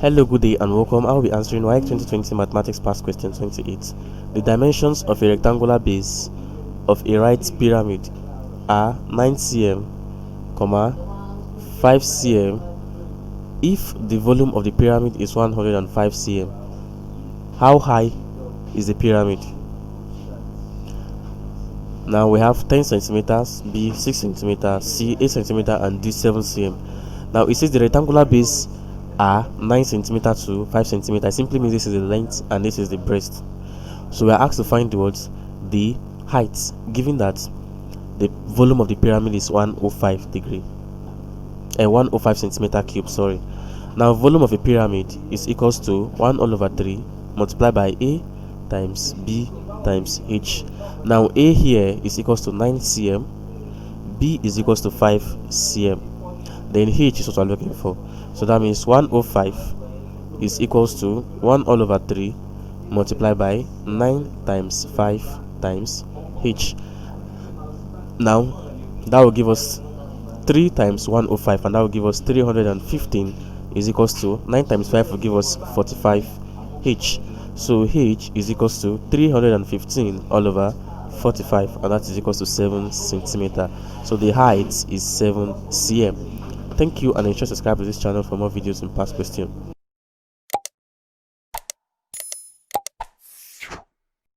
Hello, good day and welcome. I will be answering WAEC 2020 Mathematics Past Question 28. The dimensions of a rectangular base of a right pyramid are 9 cm, 5 cm if the volume of the pyramid is 105 cm. How high is the pyramid? Now we have 10 centimeters, B 6 centimeters, C 8 centimeters, and D 7 cm. Now it says the rectangular base are 9 centimeters to 5 centimeters. It simply means this is the length and this is the breadth. So we are asked to find the height, given that the volume of the pyramid is 105 degree and 105 centimeter cube. Sorry. Now volume of a pyramid is equals to 1 all over 3 multiplied by A times B times H. Now A here is equals to 9 cm, B is equals to 5 cm, then H is what we're looking for. So that means 105 is equals to 1 all over 3 multiplied by 9 times 5 times H. Now that will give us 3 times 105, and that will give us 315 is equals to 9 times 5 will give us 45 H. So H is equals to 315 all over 45, and that is equals to 7 centimeter. So the height is 7 cm. Thank you, and ensure to subscribe to this channel for more videos in past question.